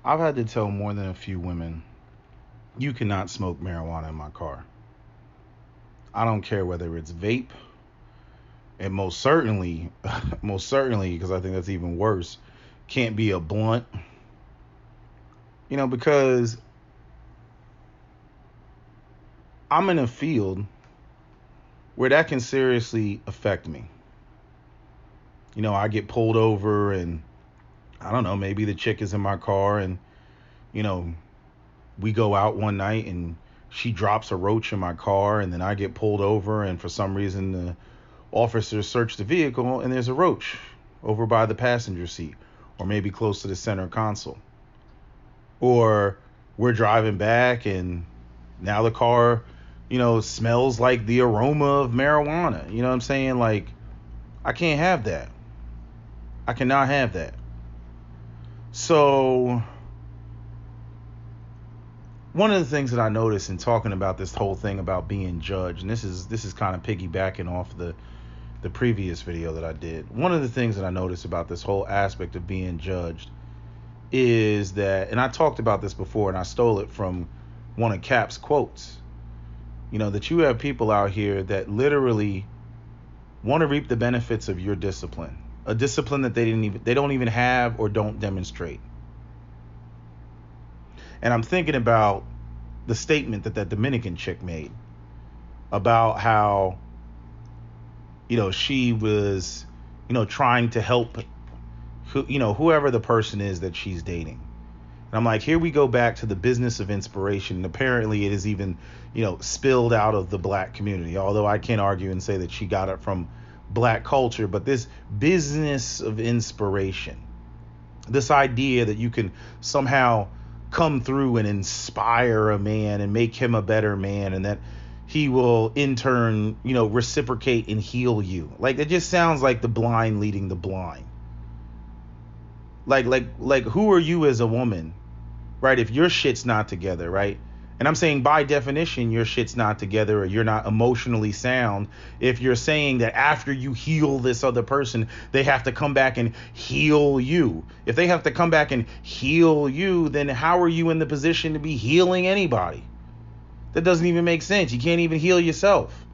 I've had to tell more than a few women, you cannot smoke marijuana in my car. I don't care whether it's vape, and most certainly, most certainly, because I think that's even worse, can't be a blunt. Because I'm in a field where that can seriously affect me. I get pulled over and I don't know, maybe the chick is in my car and, you know, we go out one night and she drops a roach in my car and then I get pulled over and for some reason the officers search the vehicle and there's a roach over by the passenger seat or maybe close to the center console. Or we're driving back and now the car, smells like the aroma of marijuana. You know what I'm saying? Like, I can't have that. I cannot have that. So, one of the things that I noticed in talking about this whole thing about being judged, and this is kind of piggybacking off the previous video that I did. One of the things that I noticed about this whole aspect of being judged is that, and I talked about this before, and I stole it from one of Cap's quotes. That you have people out here that literally want to reap the benefits of your discipline, a discipline that they don't even have or don't demonstrate. And I'm thinking about the statement that Dominican chick made about how, she was, trying to help, whoever the person is that she's dating. And I'm like, here we go back to the business of inspiration. And apparently it is even, spilled out of the black community. Although I can't argue and say that she got it from black culture, but this business of inspiration, this idea that you can somehow come through and inspire a man and make him a better man, and that he will in turn, reciprocate and heal you. Like, it just sounds like the blind leading the blind. Like who are you as a woman, right? If your shit's not together, right? And I'm saying by definition, your shit's not together or you're not emotionally sound. If you're saying that after you heal this other person, they have to come back and heal you. If they have to come back and heal you, then how are you in the position to be healing anybody? That doesn't even make sense. You can't even heal yourself.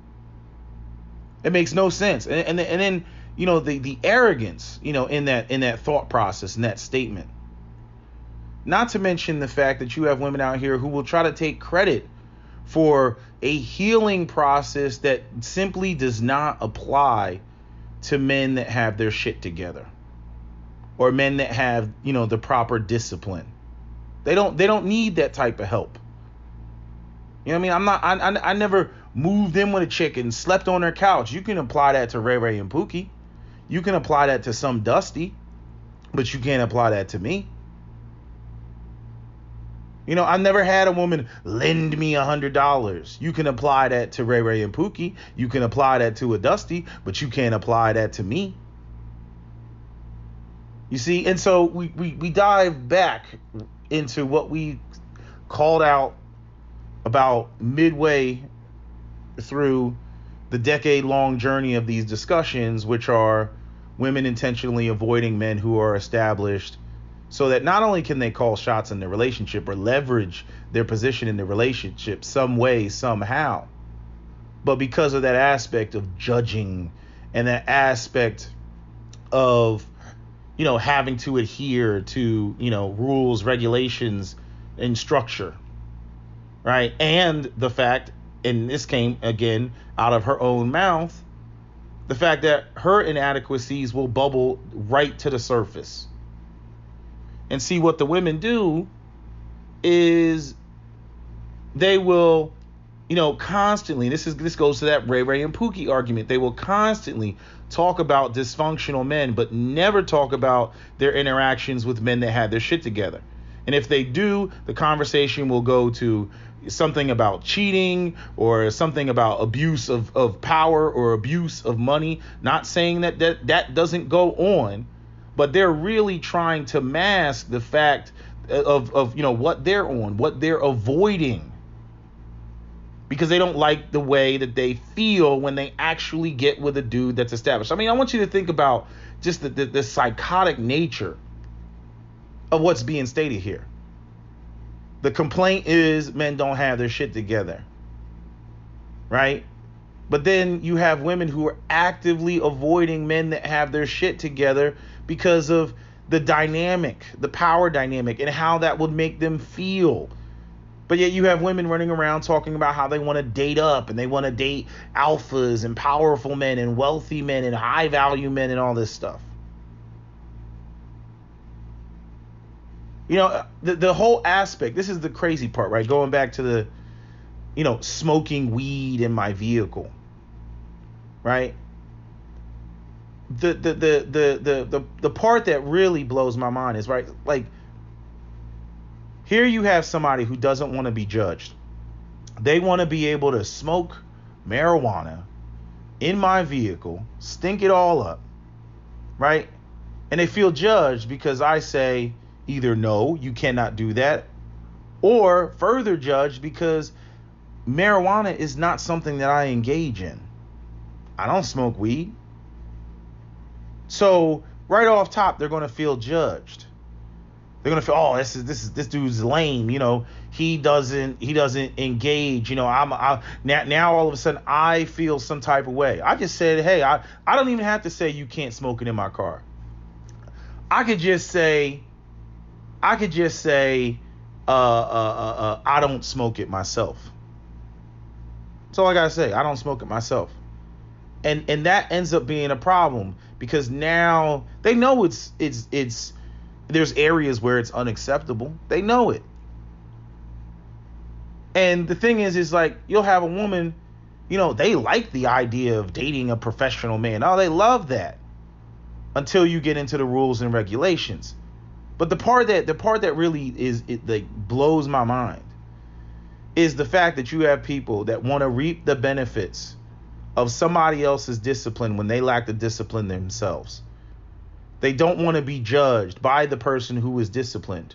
It makes no sense. And then, the arrogance, in that thought process, in that statement. Not to mention the fact that you have women out here who will try to take credit for a healing process that simply does not apply to men that have their shit together or men that have, the proper discipline. They don't need that type of help. You know what I mean? I never moved in with a chick and slept on her couch. You can apply that to Ray Ray and Pookie. You can apply that to some Dusty, but you can't apply that to me. I never had a woman lend me $100. You can apply that to Ray Ray and Pookie. You can apply that to a Dusty, but you can't apply that to me. You see? And so we dive back into what we called out about midway through the decade-long journey of these discussions, which are women intentionally avoiding men who are established, so that not only can they call shots in the relationship or leverage their position in the relationship some way, somehow, but because of that aspect of judging and that aspect of, having to adhere to, rules, regulations, and structure, right? And the fact, and this came again out of her own mouth, the fact that her inadequacies will bubble right to the surface. And see, what the women do is they will, constantly, this goes to that Ray Ray and Pookie argument. They will constantly talk about dysfunctional men, but never talk about their interactions with men that have their shit together. And if they do, the conversation will go to something about cheating or something about abuse of power or abuse of money. Not saying that doesn't go on, but they're really trying to mask the fact of what they're on, what they're avoiding, because they don't like the way that they feel when they actually get with a dude that's established. I mean, I want you to think about just the psychotic nature of what's being stated here. The complaint is men don't have their shit together, right? But then you have women who are actively avoiding men that have their shit together because of the dynamic, the power dynamic, and how that would make them feel. But yet you have women running around talking about how they want to date up and they want to date alphas and powerful men and wealthy men and high value men and all this stuff. You know, the whole aspect, this is the crazy part, right? Going back to the, smoking weed in my vehicle, right? The part that really blows my mind is, right, like, here you have somebody who doesn't want to be judged. They want to be able to smoke marijuana in my vehicle, stink it all up, right? And they feel judged because I say either no, you cannot do that, or further judged because marijuana is not something that I engage in. I don't smoke weed. So right off top, they're going to feel judged. They're going to feel, oh, this dude's lame. He doesn't engage. Now all of a sudden I feel some type of way. I just said, hey, I don't even have to say you can't smoke it in my car. I could just say I don't smoke it myself. That's all I gotta say. I don't smoke it myself. And that ends up being a problem because now they know it's there's areas where it's unacceptable. They know it. And the thing is like, you'll have a woman, they like the idea of dating a professional man. Oh, they love that until you get into the rules and regulations. But the part that really blows my mind is the fact that you have people that want to reap the benefits of somebody else's discipline when they lack the discipline themselves. They don't want to be judged by the person who is disciplined.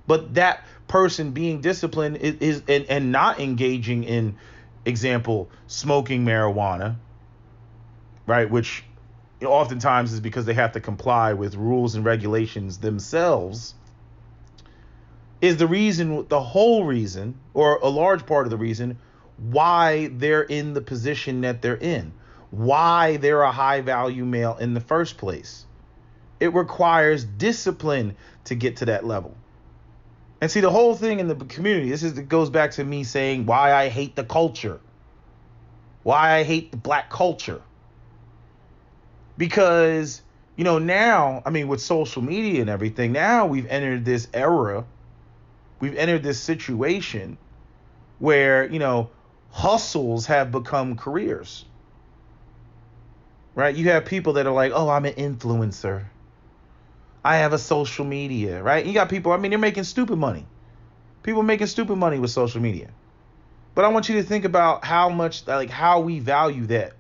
But that person being disciplined is and not engaging in, example, smoking marijuana, right? Which oftentimes is because they have to comply with rules and regulations themselves, is the whole reason, or a large part of the reason, why they're in the position that they're in, why they're a high value male in the first place. It requires discipline to get to that level. And see, the whole thing in the community, it goes back to me saying why I hate the culture, why I hate the black culture. Because, now, with social media and everything, now we've entered this era, we've entered this situation where, hustles have become careers, right? You have people that are like, oh, I'm an influencer. I have a social media, right? You got people, they're making stupid money. People making stupid money with social media. But I want you to think about how we value that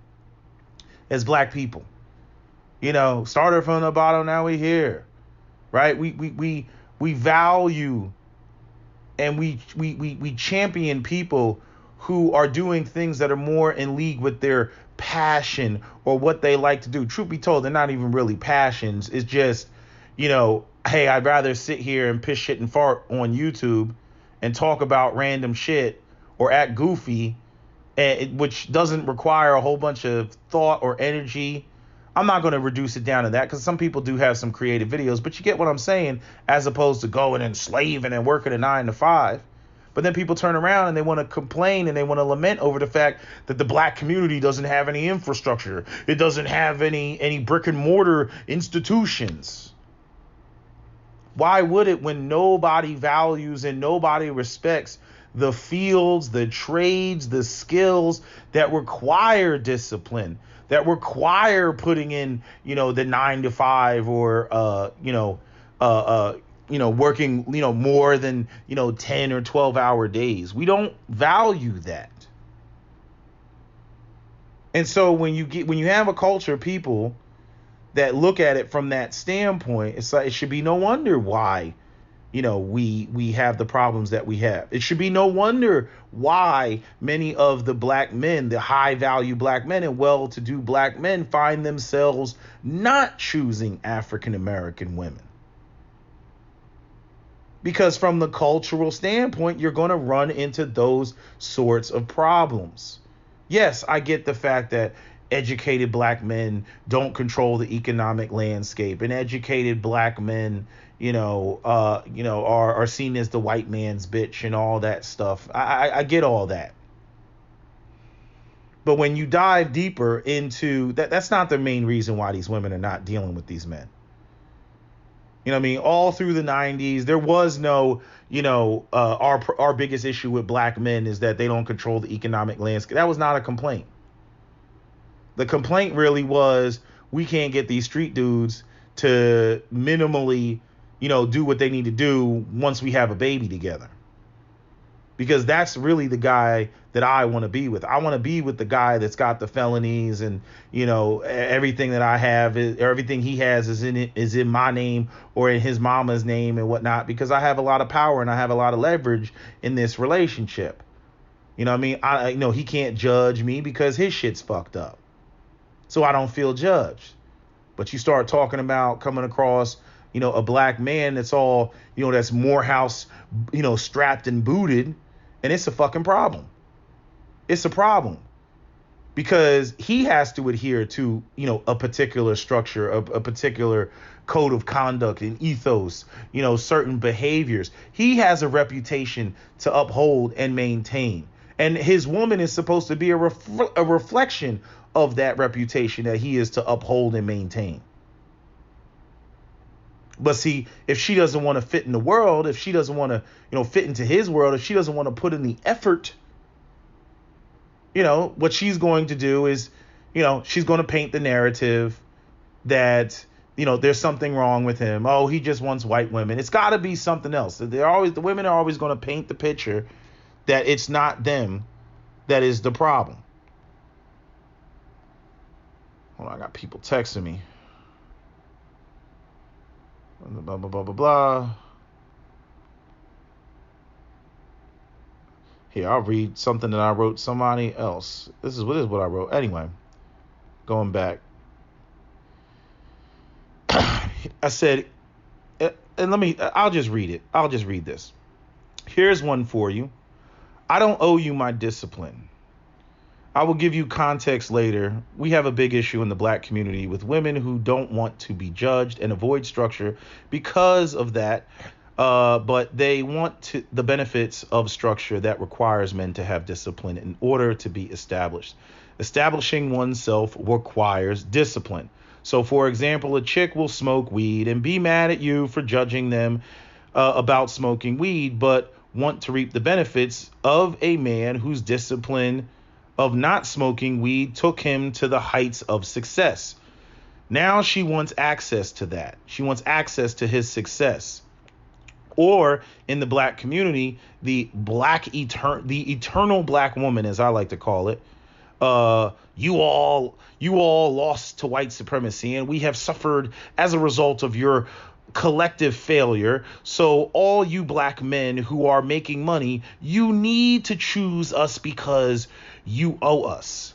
as black people. Started from the bottom, now we're here, right? We value and we champion people who are doing things that are more in league with their passion or what they like to do. Truth be told, they're not even really passions. It's just, hey, I'd rather sit here and piss, shit, and fart on YouTube and talk about random shit or act goofy, which doesn't require a whole bunch of thought or energy. I'm not going to reduce it down to that because some people do have some creative videos, but you get what I'm saying, as opposed to going and slaving and working a 9 to 5. But then people turn around and they want to complain and they want to lament over the fact that the black community doesn't have any infrastructure. It doesn't have any brick and mortar institutions. Why would it when nobody values and nobody respects the fields, the trades, the skills that require discipline, that require putting in, the 9 to 5 or, working, more than, 10 or 12-hour days. We don't value that. And so when you have a culture of people that look at it from that standpoint, it's like, it should be no wonder why, we have the problems that we have. It should be no wonder why many of the black men, the high value black men and well-to-do black men, find themselves not choosing African American women. Because from the cultural standpoint, you're going to run into those sorts of problems. Yes, I get the fact that educated black men don't control the economic landscape, and educated black men, are seen as the white man's bitch and all that stuff. I get all that. But when you dive deeper into that, that's not the main reason why these women are not dealing with these men. You know what I mean? All through the 90s, there was no, our biggest issue with black men is that they don't control the economic landscape. That was not a complaint. The complaint really was we can't get these street dudes to minimally, do what they need to do once we have a baby together. Because that's really the guy that I want to be with. I want to be with the guy that's got the felonies and, everything that I have, everything he has is in my name or in his mama's name and whatnot, because I have a lot of power and I have a lot of leverage in this relationship. You know what I mean? I know he can't judge me because his shit's fucked up. So I don't feel judged. But you start talking about coming across, a black man that's all, that's Morehouse, strapped and booted. And it's a fucking problem. It's a problem because he has to adhere to, a particular structure, a particular code of conduct and ethos, certain behaviors. He has a reputation to uphold and maintain. And his woman is supposed to be a reflection of that reputation that he is to uphold and maintain. But see, if she doesn't want to fit in the world, if she doesn't want to, fit into his world, if she doesn't want to put in the effort, what she's going to do is, she's going to paint the narrative that, there's something wrong with him. Oh, he just wants white women. It's got to be something else. The women are always going to paint the picture that it's not them that is the problem. Hold on, I got people texting me. Blah, blah, blah, blah, blah. Here, I'll read something that I wrote somebody else. This is what I wrote. Anyway, going back. I said, and I'll just read it. I'll just read this. Here's one for you. I don't owe you my discipline. I will give you context later. We have a big issue in the black community with women who don't want to be judged and avoid structure because of that. But they want the benefits of structure that requires men to have discipline in order to be established. Establishing oneself requires discipline. So, for example, a chick will smoke weed and be mad at you for judging them about smoking weed, but want to reap the benefits of a man whose discipline of not smoking weed took him to the heights of success. Now she wants access to that. She wants access to his success. Or in the black community, the eternal black woman, as I like to call it, you all lost to white supremacy, and we have suffered as a result of your collective failure. So all you black men who are making money, you need to choose us because you owe us.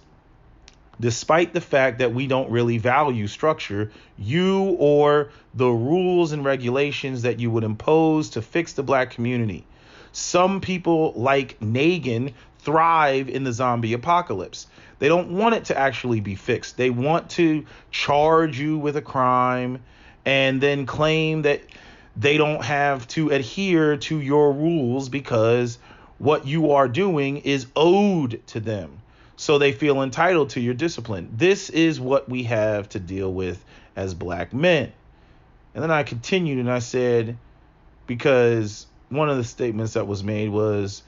Despite the fact that we don't really value structure, you or the rules and regulations that you would impose to fix the black community. Some people like Negan thrive in the zombie apocalypse. They don't want it to actually be fixed. They want to charge you with a crime and then claim that they don't have to adhere to your rules because what you are doing is owed to them. So they feel entitled to your discipline. This is what we have to deal with as black men. And then I continued and I said, because one of the statements that was made was,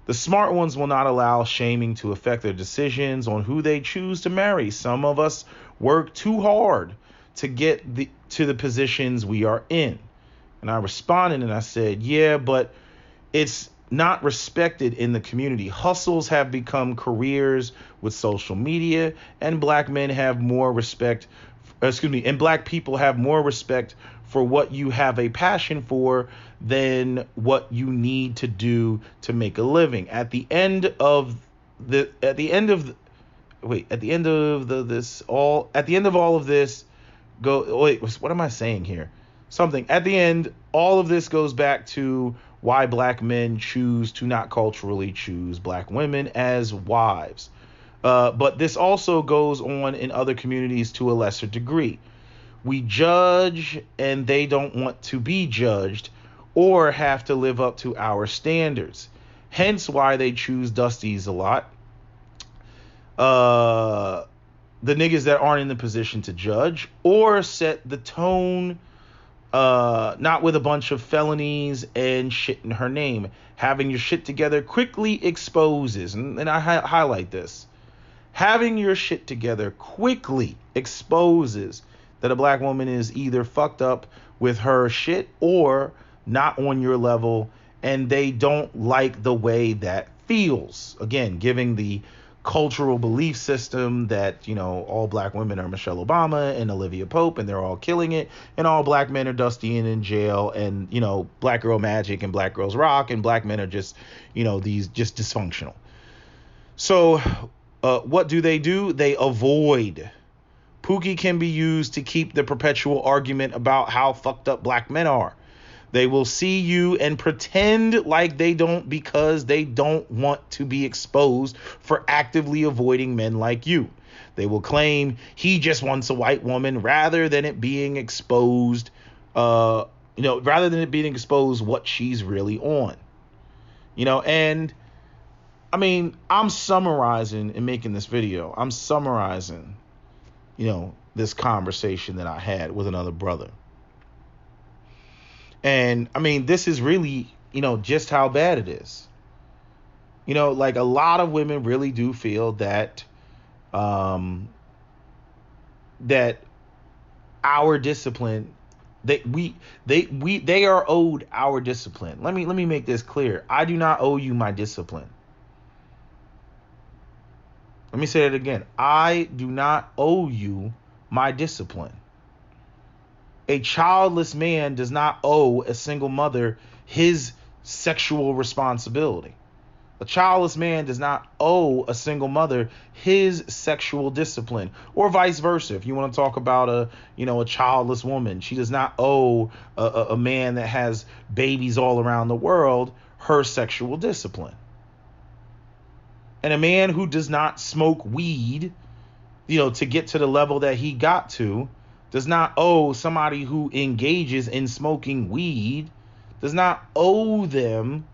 the smart ones will not allow shaming to affect their decisions on who they choose to marry. Some of us work too hard to get to the positions we are in. And I responded and I said, yeah, but it's not respected in the community. Hustles have become careers with social media, and black men have more respect, and black people have more respect for what you have a passion for than what you need to do to make a living. At the end of all of this, at the end, all of this goes back to why black men choose to not culturally choose black women as wives. But this also goes on in other communities to a lesser degree. We judge and they don't want to be judged or have to live up to our standards. Hence why they choose Dusties a lot. The niggas that aren't in the position to judge or set the tone, not with a bunch of felonies and shit in her name. Having your shit together quickly exposes, and I highlight this, having your shit together quickly exposes that a black woman is either fucked up with her shit or not on your level, and they don't like the way that feels. Again, giving the cultural belief system that, you know, all black women are Michelle Obama and Olivia Pope and they're all killing it, and all black men are Dusty and in jail, and, you know, black girl magic and black girls rock, and black men are just, you know, these just dysfunctional. So what do? They avoid. Pookie can be used to keep the perpetual argument about how fucked up black men are. They will see you and pretend like they don't because they don't want to be exposed for actively avoiding men like you. They will claim he just wants a white woman rather than it being exposed, rather than it being exposed what she's really on. You know, and I mean, I'm summarizing in making this video. I'm summarizing, you know, this conversation that I had with another brother. And I mean, this is really, you know, just how bad it is. You know, like a lot of women really do feel that that our discipline, they are owed our discipline. Let me make this clear. I do not owe you my discipline. Let me say it again. I do not owe you my discipline. A childless man does not owe a single mother his sexual responsibility. A childless man does not owe a single mother his sexual discipline, or vice versa. If you want to talk about a childless woman, she does not owe a man that has babies all around the world her sexual discipline. And a man who does not smoke weed, you know, to get to the level that he got to, does not owe somebody who engages in smoking weed, does not owe them,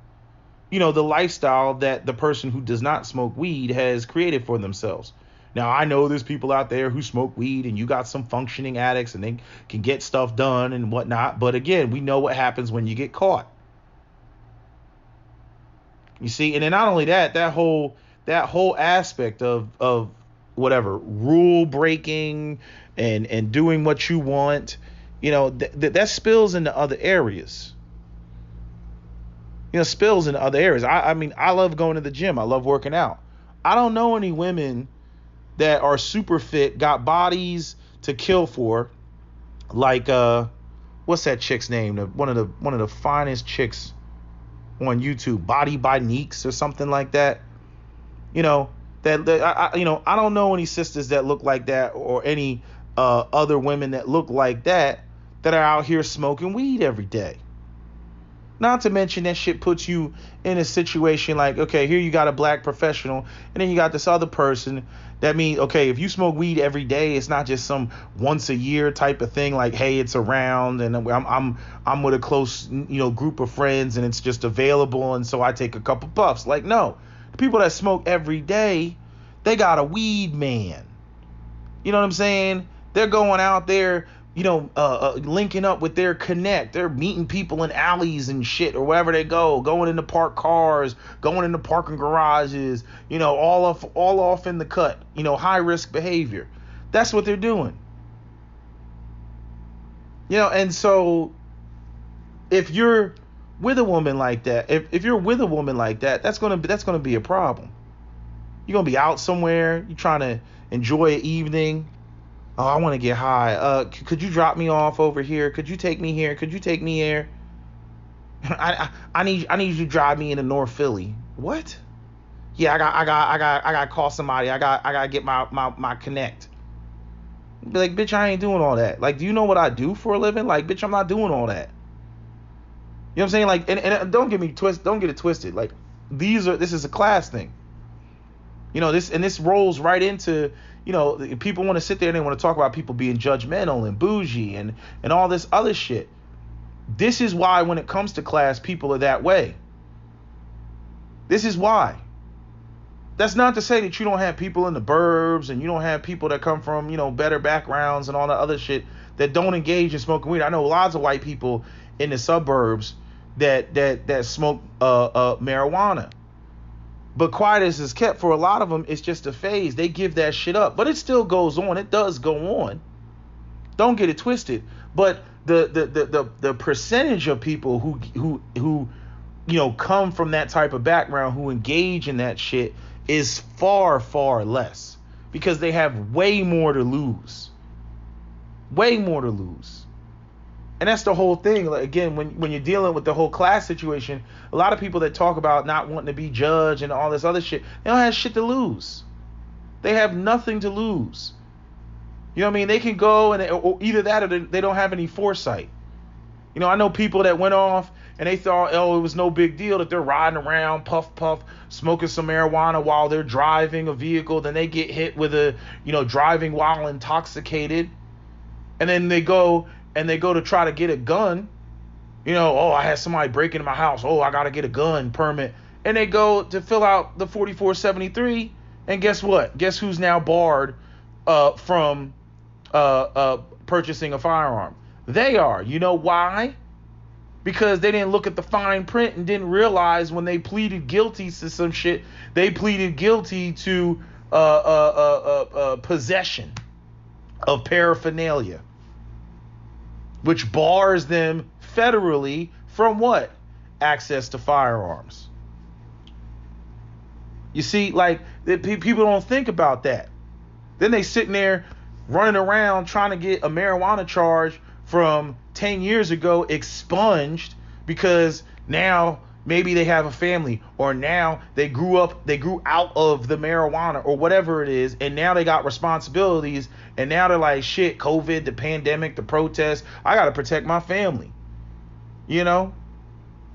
you know, the lifestyle that the person who does not smoke weed has created for themselves. Now, I know there's people out there who smoke weed, and you got some functioning addicts and they can get stuff done and whatnot. But again, we know what happens when you get caught. You see, and then not only that, that whole aspect of whatever, rule breaking and doing what you want, you know, that spills into other areas. You know, spills into other areas. I mean, I love going to the gym. I love working out. I don't know any women that are super fit, got bodies to kill for, like what's that chick's name? One of the finest chicks on YouTube, Body by Neeks or something like that. You know, I don't know any sisters that look like that, or any other women that look like that are out here smoking weed every day. Not to mention that shit puts you in a situation like, okay, here you got a black professional, and then you got this other person. That means, okay, if you smoke weed every day, it's not just some once a year type of thing, like, hey, it's around and I'm with a close, you know, group of friends and it's just available, and so I take a couple puffs. Like, no, the people that smoke every day, they got a weed man. You know what I'm saying? They're going out there, you know, linking up with their connect. They're meeting people in alleys and shit, or wherever they go, going into parked cars, going into parking garages, you know, all off in the cut, you know, high risk behavior. That's what they're doing. You know, and so if you're with a woman like that, if you're with a woman like that, that's gonna be a problem. You're gonna be out somewhere, you're trying to enjoy an evening. Oh, I want to get high. Could you drop me off over here? Could you take me here? Could you take me here? I need you to drive me into North Philly. What? Yeah, I got to call somebody. I got to get my connect. Be like, bitch, I ain't doing all that. Like, do you know what I do for a living? Like, bitch, I'm not doing all that. You know what I'm saying? Like, and don't get it twisted. Like, this is a class thing. You know, this rolls right into, you know, people want to sit there and they want to talk about people being judgmental and bougie and all this other shit. This is why when it comes to class, people are that way. This is why. That's not to say that you don't have people in the burbs and you don't have people that come from, you know, better backgrounds and all that other shit that don't engage in smoking weed. I know lots of white people in the suburbs that smoke marijuana. But quiet as is kept, for a lot of them, it's just a phase. They give that shit up. But it still goes on. It does go on. Don't get it twisted. But the percentage of people who you know come from that type of background, who engage in that shit, is far, far less. Because they have way more to lose. Way more to lose. And that's the whole thing. Like, again, when you're dealing with the whole class situation, a lot of people that talk about not wanting to be judged and all this other shit, they don't have shit to lose. They have nothing to lose. You know what I mean? They can go or either that or they don't have any foresight. You know, I know people that went off and they thought, oh, it was no big deal that they're riding around, puff, smoking some marijuana while they're driving a vehicle. Then they get hit with driving while intoxicated. And then they go to try to get a gun. You know, oh, I had somebody break into my house. Oh, I got to get a gun permit. And they go to fill out the 4473. And guess what? Guess who's now barred from purchasing a firearm? They are. You know why? Because they didn't look at the fine print and didn't realize when they pleaded guilty to some shit, they pleaded guilty to possession of paraphernalia, which bars them federally from what? Access to firearms. You see, like, people don't think about that. Then they sitting there running around trying to get a marijuana charge from 10 years ago expunged because now maybe they have a family, or now they grew out of the marijuana or whatever it is, and now they got responsibilities, and now they're like, shit, COVID, the pandemic, the protests, I got to protect my family. You know?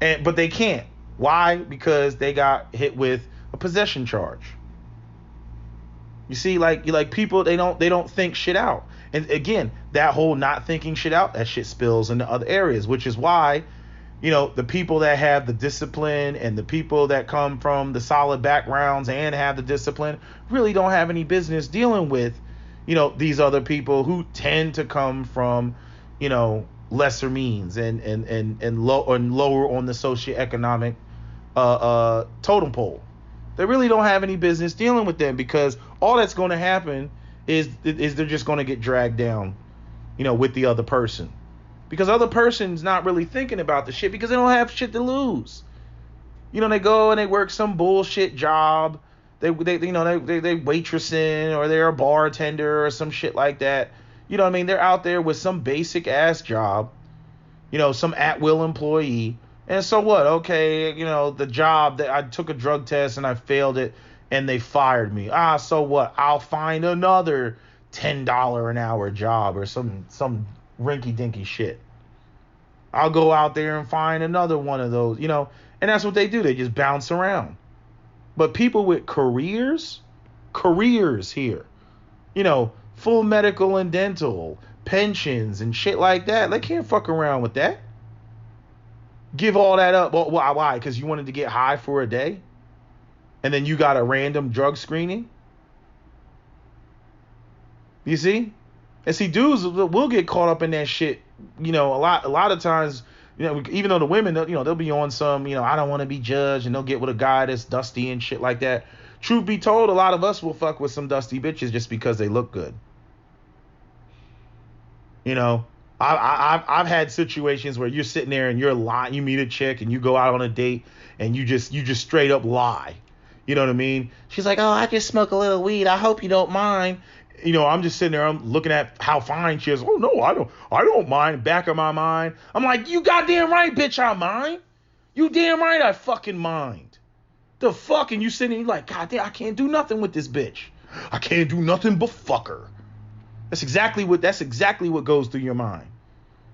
But they can't. Why? Because they got hit with a possession charge. You see, like people, they don't think shit out. And again, that whole not thinking shit out, that shit spills into other areas, which is why, you know, the people that have the discipline and the people that come from the solid backgrounds and have the discipline really don't have any business dealing with, you know, these other people who tend to come from, you know, lesser means and lower on the socioeconomic totem pole. They really don't have any business dealing with them, because all that's going to happen is they're just going to get dragged down, you know, with the other person. Because other person's not really thinking about the shit because they don't have shit to lose. You know, they go and they work some bullshit job. They waitressing, or they're a bartender or some shit like that. You know what I mean? They're out there with some basic ass job, you know, some at-will employee. And so what? Okay, you know, the job that I took a drug test and I failed it and they fired me. So what? I'll find another $10 an hour job or some rinky-dinky shit. I'll go out there and find another one of those, you know. And that's what they do. They just bounce around. But people with careers here, you know, full medical and dental, pensions and shit like that, they can't fuck around with that. Give all that up. Well, why? Because you wanted to get high for a day? And then you got a random drug screening? You see? And see, dudes will get caught up in that shit, you know, a lot of times, you know, even though the women, you know, they'll be on some, you know, I don't want to be judged, and they'll get with a guy that's dusty and shit like that. Truth be told, a lot of us will fuck with some dusty bitches just because they look good. You know, I've had situations where you're sitting there and you're lying. You meet a chick and you go out on a date and you just straight up lie. You know what I mean? She's like, oh, I just smoke a little weed. I hope you don't mind. You know, I'm just sitting there. I'm looking at how fine she is. Oh no, I don't mind. Back of my mind, I'm like, you goddamn right, bitch, I mind. You damn right, I fucking mind. The fuck, and you sitting there, you like, goddamn, I can't do nothing with this bitch. I can't do nothing but fuck her. That's exactly what goes through your mind.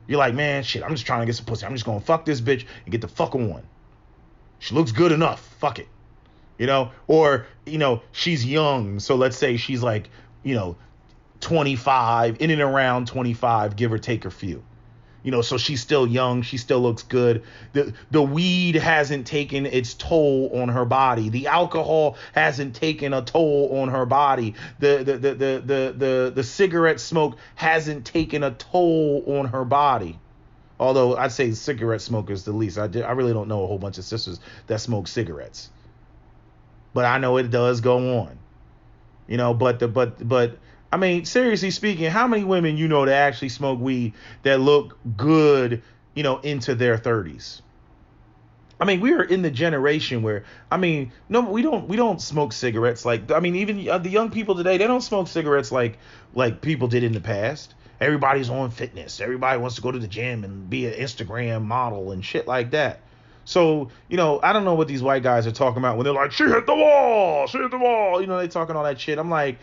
You're like, man, shit, I'm just trying to get some pussy. I'm just gonna fuck this bitch and get the fuck on. She looks good enough. Fuck it. Or, she's young. So let's say she's like, 25, in and around 25, give or take a few. So she's still young. She still looks good. The weed hasn't taken its toll on her body. The alcohol hasn't taken a toll on her body. The cigarette smoke hasn't taken a toll on her body. Although I'd say cigarette smoke is the least. I really don't know a whole bunch of sisters that smoke cigarettes, but I know it does go on. But I mean, seriously speaking, how many women that actually smoke weed that look good, into their 30s? I mean, we are in the generation where, no, we don't smoke cigarettes even the young people today, they don't smoke cigarettes like people did in the past. Everybody's on fitness. Everybody wants to go to the gym and be an Instagram model and shit like that. So, I don't know what these white guys are talking about when they're like, she hit the wall, they talking all that shit. I'm like,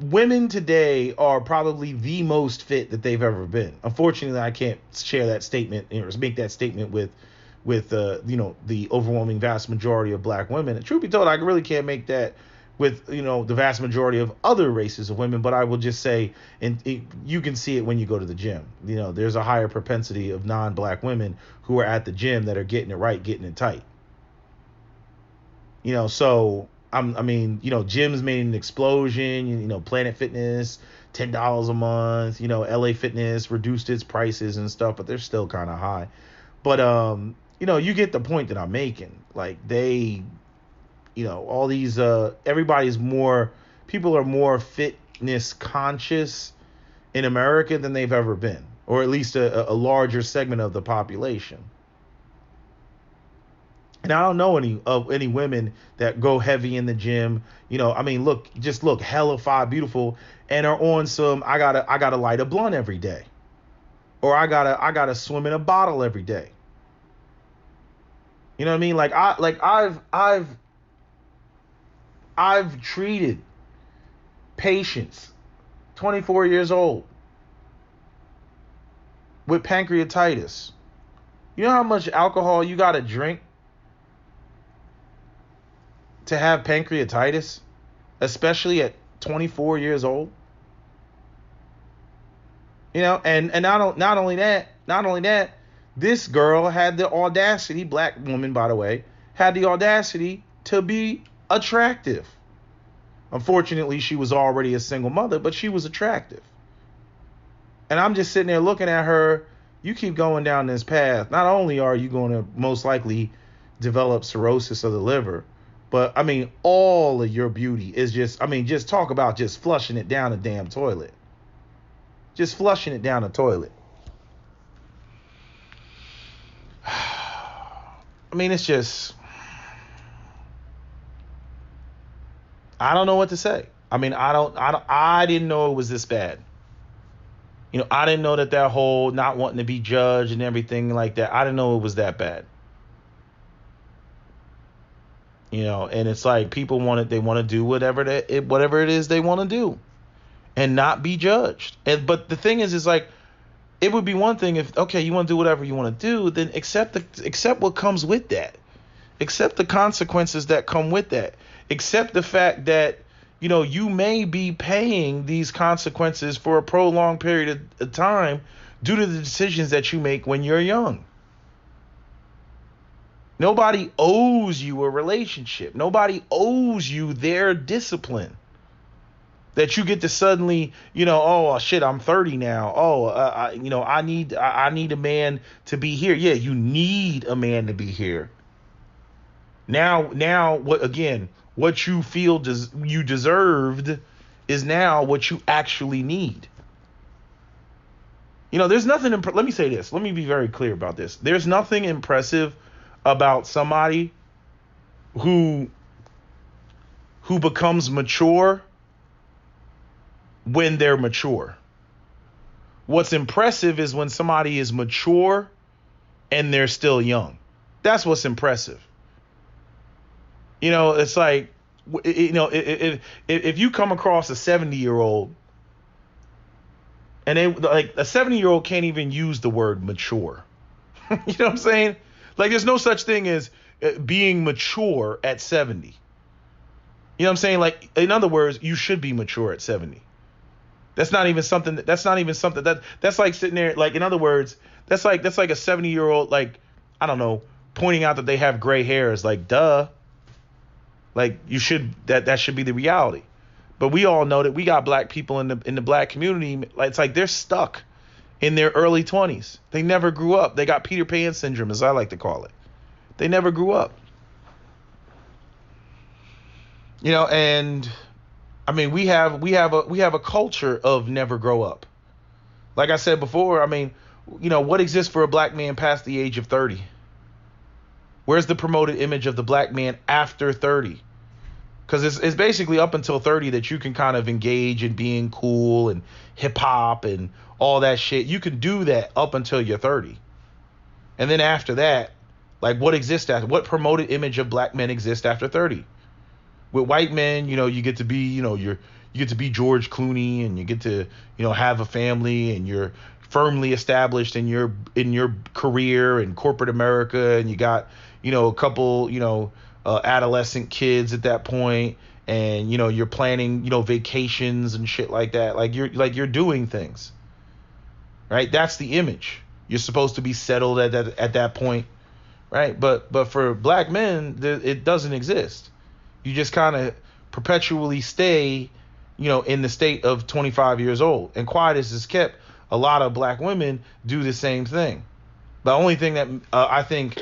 women today are probably the most fit that they've ever been. Unfortunately, I can't share that statement or make that statement with the overwhelming vast majority of black women. And truth be told, I really can't make that with the vast majority of other races of women. But I will just say, you can see it when you go to the gym. There's a higher propensity of non-black women who are at the gym that are getting it right, getting it tight. So gyms made an explosion. Planet Fitness, $10 a month. LA Fitness reduced its prices and stuff, but they're still kind of high. But you get the point that I'm making. Like they, all these people are more fitness conscious in America than they've ever been, or at least a larger segment of the population. And I don't know any women that go heavy in the gym. Look hella fine, beautiful, and are on some, I gotta light a blunt every day, or I gotta swim in a bottle every day. You know what I mean? Like I've treated patients 24 years old with pancreatitis. You know how much alcohol you gotta drink to have pancreatitis, especially at 24 years old? And not only that, this girl had the audacity, black woman by the way, had the audacity to be attractive. Unfortunately, she was already a single mother, but she was attractive. And I'm just sitting there looking at her. You keep going down this path, not only are you going to most likely develop cirrhosis of the liver, but all of your beauty is just talk about just flushing it down the damn toilet. Just flushing it down the toilet. It's just, I don't know what to say. I didn't know it was this bad. I didn't know that whole not wanting to be judged and everything like that. I didn't know it was that bad. And it's like people want to do whatever it is they want to do and not be judged. But the thing is like, it would be one thing if, okay, you want to do whatever you want to do, then accept what comes with that. Accept the consequences that come with that. Accept the fact that, you may be paying these consequences for a prolonged period of time due to the decisions that you make when you're young. Nobody owes you a relationship. Nobody owes you their discipline. That you get to suddenly, oh shit, I'm 30 now. Oh, I need a man to be here. Yeah, you need a man to be here. Now, what you feel you deserved is now what you actually need. There's nothing. Let me say this. Let me be very clear about this. There's nothing impressive about somebody who becomes mature when they're mature. What's impressive is when somebody is mature and they're still young. That's what's impressive. It's like, if you come across a 70-year-old And they like a 70-year-old can't even use the word mature. You know what I'm saying? Like there's no such thing as being mature at 70. You know what I'm saying? Like in other words, you should be mature at 70. That's not even something that's like sitting there like in other words, that's like a 70-year-old like I don't know, pointing out that they have gray hairs like duh. Like you should that should be the reality. But we all know that we got black people in the black community. Like it's like they're stuck in their early 20s. They never grew up. They got Peter Pan syndrome, as I like to call it. They never grew up. You know, and I mean, we have a culture of never grow up. Like I said before, I mean, you know, what exists for a black man past the age of 30? Where's the promoted image of the black man after 30? Because it's basically up until 30 that you can kind of engage in being cool and hip hop and all that shit. You can do that up until you're 30. And then after that, like what exists after? What promoted image of black men exists after 30? With white men, you know, you get to be, you know, you get to be George Clooney and you get to, you know, have a family and you're firmly established in your career in corporate America and you got, you know, a couple, you know, adolescent kids at that point and, you know, you're planning, you know, vacations and shit like that. Like you're doing things, right? That's the image. You're supposed to be settled at that point, right? But for black men, it doesn't exist. You just kind of perpetually stay, you know, in the state of 25 years old. And quiet as is kept, a lot of black women do the same thing. The only thing that I think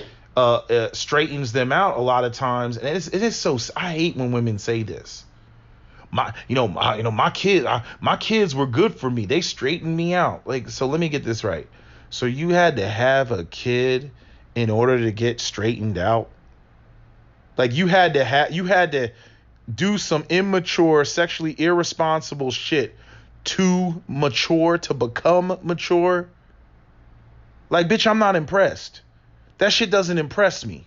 straightens them out a lot of times, and it is so. I hate when women say this. My kids were good for me. They straightened me out. Like, so let me get this right. So you had to have a kid in order to get straightened out. Like you had to do some immature, sexually irresponsible shit to mature, to become mature. Like, bitch, I'm not impressed. That shit doesn't impress me.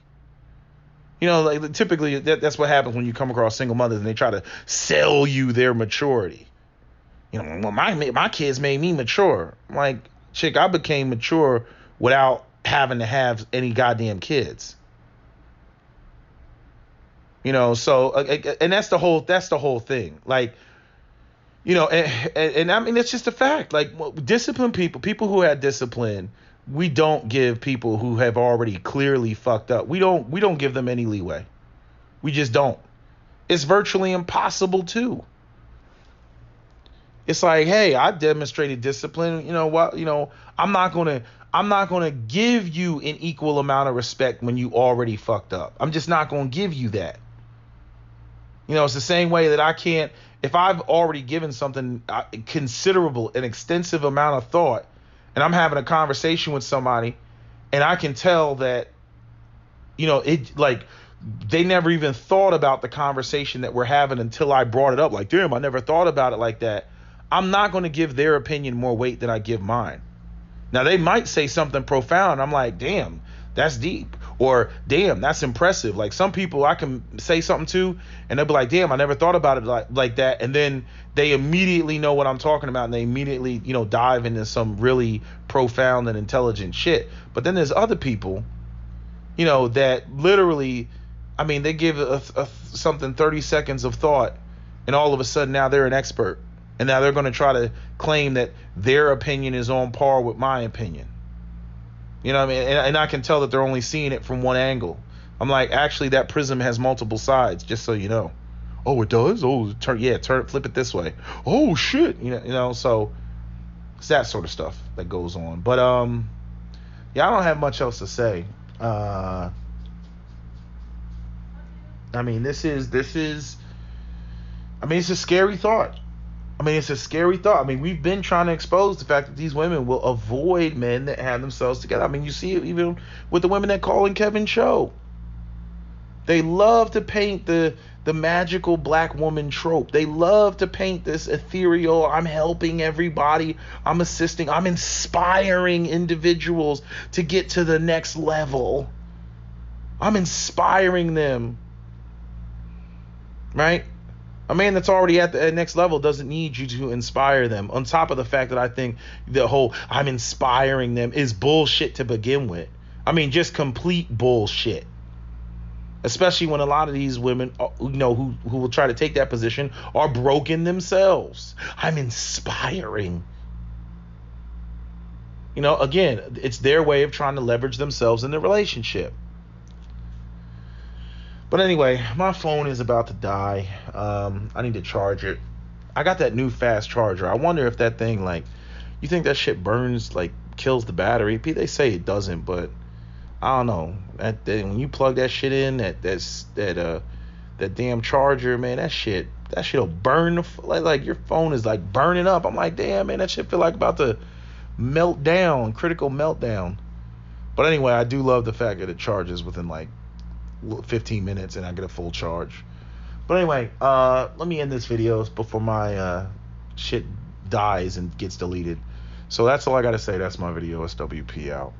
You know, like typically that's what happens when you come across single mothers and they try to sell you their maturity. You know, well, my kids made me mature. I'm like, chick, I became mature without having to have any goddamn kids. You know, so and that's the whole thing. Like, you know, and I mean it's just a fact. Like disciplined people who had discipline, we don't give people who have already clearly fucked up. We don't give them any leeway. We just don't. It's virtually impossible to. It's like, hey, I demonstrated discipline. You know what? You know, I'm not gonna give you an equal amount of respect when you already fucked up. I'm just not gonna give you that. You know, it's the same way that I can't, if I've already given something considerable, an extensive amount of thought, and I'm having a conversation with somebody, and I can tell that, you know, it like they never even thought about the conversation that we're having until I brought it up. Like, damn, I never thought about it like that. I'm not going to give their opinion more weight than I give mine. Now, they might say something profound. I'm like, damn, that's deep. Or, damn, that's impressive. Like, some people I can say something to, and they'll be like, damn, I never thought about it like that. And then they immediately know what I'm talking about, and they immediately, you know, dive into some really profound and intelligent shit. But then there's other people, you know, that literally, I mean, they give something 30 seconds of thought, and all of a sudden now they're an expert. And now they're going to try to claim that their opinion is on par with my opinion. You know what I mean? And I can tell that they're only seeing it from one angle. I'm like, actually, that prism has multiple sides, just so you know. Oh, it does? Oh, flip it this way. Oh, shit. You know, so it's that sort of stuff that goes on. But, yeah, I don't have much else to say. I mean, it's a scary thought. It's a scary thought. I mean, we've been trying to expose the fact that these women will avoid men that have themselves together. I mean, you see it even with the women that call in Kevin's show. They love to paint the magical black woman trope. They love to paint this ethereal, I'm helping everybody, I'm assisting, I'm inspiring individuals to get to the next level. I'm inspiring them. Right? A man that's already at the next level doesn't need you to inspire them. On top of the fact that I think the whole I'm inspiring them is bullshit to begin with. I mean, just complete bullshit. Especially when a lot of these women, who will try to take that position are broken themselves. I'm inspiring. Again, it's their way of trying to leverage themselves in the relationship. But anyway, my phone is about to die. I need to charge it. I got that new fast charger. I wonder if that thing, you think that shit burns, kills the battery? They say it doesn't, but I don't know. When you plug that shit in, that damn charger, man, that shit'll burn. Like your phone is burning up. I'm like, damn, man, that shit feel like about to melt down, critical meltdown. But anyway, I do love the fact that it charges within 15 minutes and I get a full charge. But anyway, let me end this video before my shit dies and gets deleted. So that's all I gotta say. That's my video. SWP out.